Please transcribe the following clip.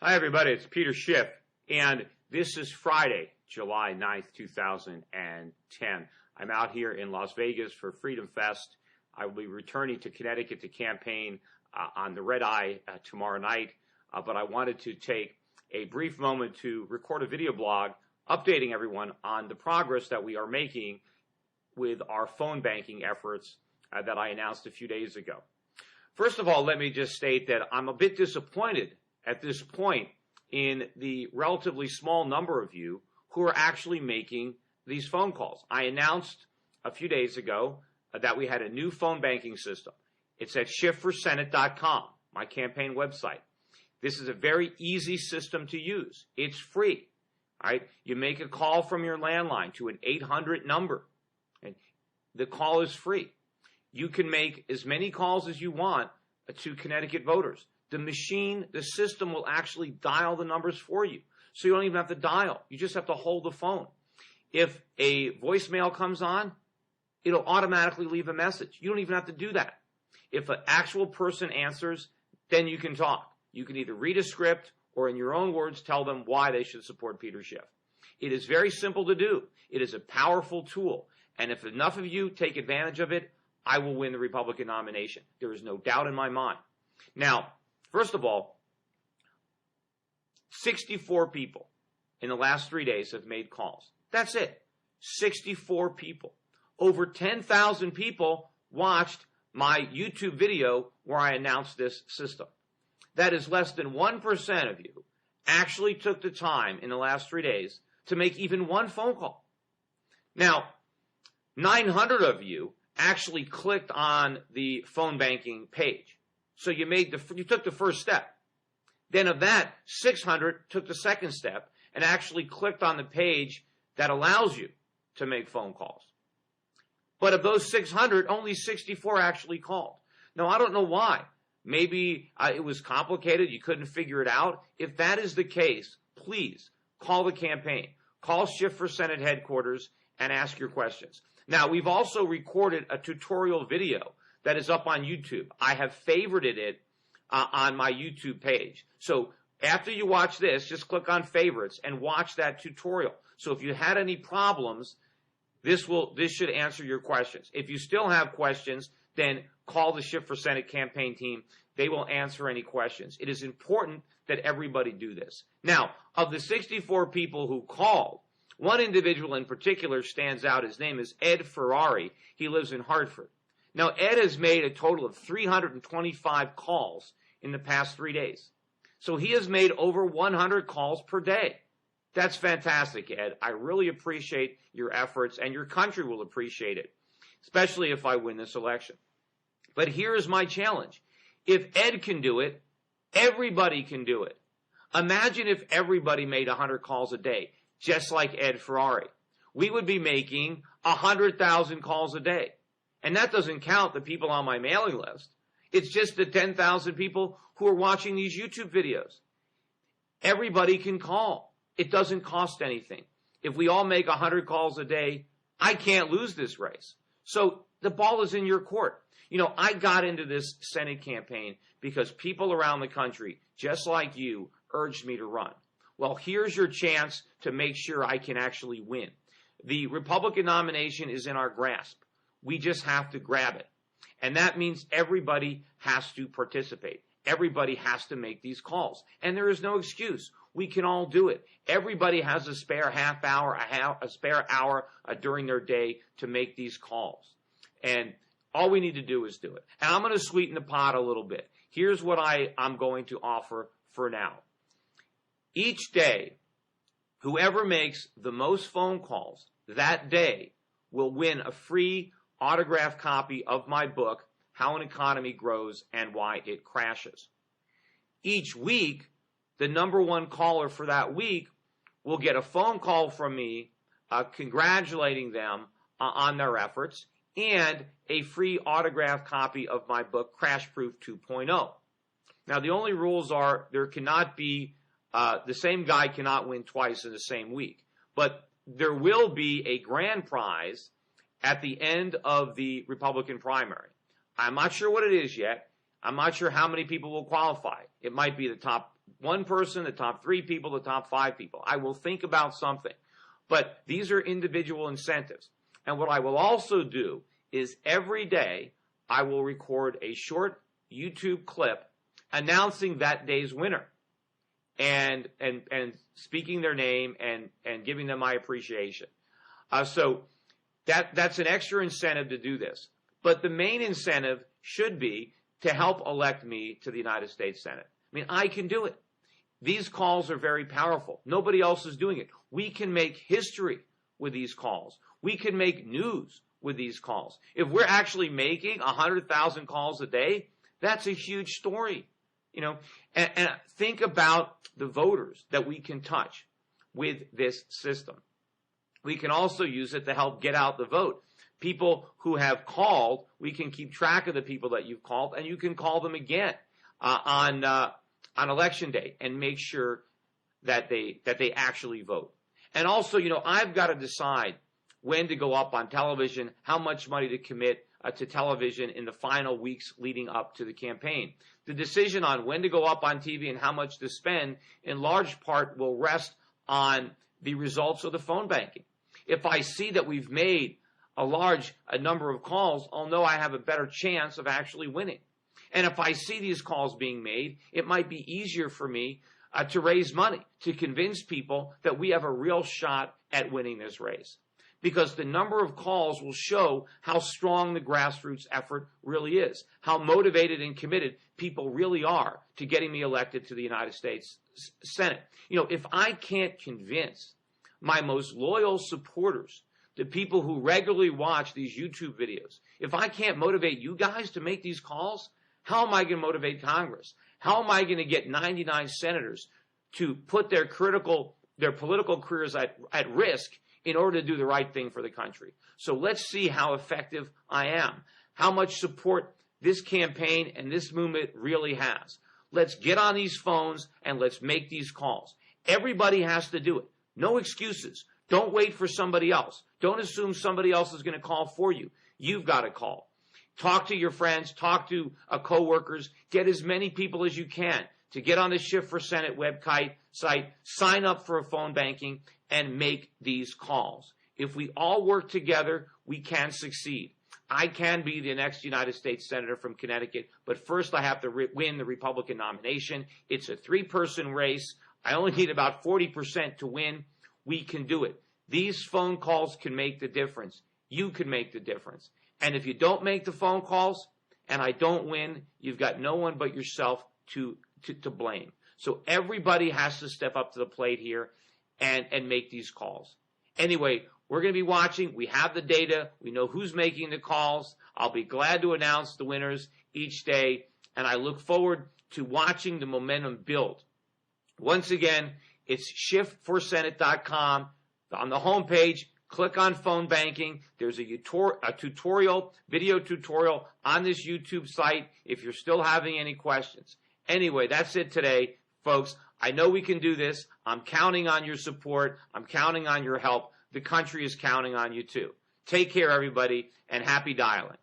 Hi, everybody. It's Peter Schiff, and this is Friday, July 9th, 2010. I'm out here in Las Vegas for Freedom Fest. I will be returning to Connecticut to campaign on the Red Eye tomorrow night, but I wanted to take a brief moment to record a video blog updating everyone on the progress that we are making with our phone banking efforts that I announced a few days ago. First of all, let me just state that I'm a bit disappointed at this point in the relatively small number of you who are actually making these phone calls. I announced a few days ago that we had a new phone banking system. It's at schiffforsenate.com, my campaign website. This is a very easy system to use. It's free. All right? You make a call from your landline to an 800 number, and the call is free. You can make as many calls as you want to Connecticut voters. The system will actually dial the numbers for you. So you don't even have to dial. You just have to hold the phone. If a voicemail comes on, it'll automatically leave a message. You don't even have to do that. If an actual person answers, then you can talk. You can either read a script or in your own words tell them why they should support Peter Schiff. It is very simple to do. It is a powerful tool. And if enough of you take advantage of it, I will win the Republican nomination. There is no doubt in my mind. Now, first of all, 64 people in the last 3 days have made calls. That's it. 64 people. Over 10,000 people watched my YouTube video where I announced this system. That is less than 1% of you actually took the time in the last 3 days to make even one phone call. Now, 900 of you actually clicked on the phone banking page. So you took the first step. Then of that, 600 took the second step and actually clicked on the page that allows you to make phone calls. But of those 600, only 64 actually called. Now, I don't know why. Maybe it was complicated. You couldn't figure it out. If that is the case, please call the campaign. Call Schiff for Senate headquarters and ask your questions. Now, we've also recorded a tutorial video that is up on YouTube. I have favorited it on my YouTube page. So after you watch this, just click on favorites and watch that tutorial. So if you had any problems, this should answer your questions. If you still have questions, then call the Schiff for Senate campaign team. They will answer any questions. It is important that everybody do this. Now, of the 64 people who called, one individual in particular stands out. His name is Ed Ferrari. He lives in Hartford. Now, Ed has made a total of 325 calls in the past 3 days. So he has made over 100 calls per day. That's fantastic, Ed. I really appreciate your efforts, and your country will appreciate it, especially if I win this election. But here's my challenge. If Ed can do it, everybody can do it. Imagine if everybody made 100 calls a day, just like Ed Ferrari. We would be making 100,000 calls a day. And that doesn't count the people on my mailing list. It's just the 10,000 people who are watching these YouTube videos. Everybody can call. It doesn't cost anything. If we all make 100 calls a day, I can't lose this race. So the ball is in your court. You know, I got into this Senate campaign because people around the country, just like you, urged me to run. Well, here's your chance to make sure I can actually win. The Republican nomination is in our grasp. We just have to grab it. And that means everybody has to participate. Everybody has to make these calls. And there is no excuse. We can all do it. Everybody has a spare half hour, a spare hour during their day to make these calls. And all we need to do is do it. And I'm going to sweeten the pot a little bit. Here's what I'm going to offer for now. Each day, whoever makes the most phone calls that day will win a free autographed copy of my book, How an Economy Grows and Why It Crashes. Each week, the number one caller for that week will get a phone call from me congratulating them on their efforts and a free autographed copy of my book, Crash Proof 2.0. Now, the only rules are there cannot be, the same guy cannot win twice in the same week. But there will be a grand prize at the end of the Republican primary. I'm not sure what it is yet. I'm not sure how many people will qualify. It might be the top one person, the top 3 people, the top 5 people. I will think about something. But these are individual incentives. And what I will also do is every day I will record a short YouTube clip announcing that day's winner and speaking their name and giving them my appreciation. So that's an extra incentive to do this. But the main incentive should be to help elect me to the United States Senate. I mean, I can do it. These calls are very powerful. Nobody else is doing it. We can make history with these calls. We can make news with these calls. If we're actually making 100,000 calls a day, that's a huge story. You know, and think about the voters that we can touch with this system. We can also use it to help get out the vote. People who have called, we can keep track of the people that you've called, and you can call them again on election day and make sure that they actually vote. And also, you know, I've got to decide when to go up on television, how much money to commit to television in the final weeks leading up to the campaign. The decision on when to go up on TV and how much to spend in large part will rest on the results of the phone banking. If I see that we've made a number of calls, I'll know I have a better chance of actually winning. And if I see these calls being made, it might be easier for me to raise money, to convince people that we have a real shot at winning this race. Because the number of calls will show how strong the grassroots effort really is, how motivated and committed people really are to getting me elected to the United States Senate. You know, if I can't convince my most loyal supporters, the people who regularly watch these YouTube videos, if I can't motivate you guys to make these calls, how am I going to motivate Congress? How am I going to get 99 senators to put their political careers at risk in order to do the right thing for the country? So let's see how effective I am, how much support this campaign and this movement really has. Let's get on these phones and let's make these calls. Everybody has to do it. No excuses. Don't wait for somebody else. Don't assume somebody else is going to call for you. You've got to call. Talk to your friends. Talk to coworkers. Get as many people as you can to get on the Schiff for Senate website, sign up for a phone banking, and make these calls. If we all work together, we can succeed. I can be the next United States Senator from Connecticut, but first I have to win the Republican nomination. It's a 3-person race. I only need about 40% to win. We can do it. These phone calls can make the difference. You can make the difference. And if you don't make the phone calls and I don't win, you've got no one but yourself to blame. So everybody has to step up to the plate here and make these calls. Anyway, we're going to be watching. We have the data. We know who's making the calls. I'll be glad to announce the winners each day, and I look forward to watching the momentum build. Once again, it's schiffforsenate.com. On the homepage, click on phone banking. There's a video tutorial on this YouTube site if you're still having any questions. Anyway, that's it today, folks. I know we can do this. I'm counting on your support. I'm counting on your help. The country is counting on you too. Take care, everybody, and happy dialing.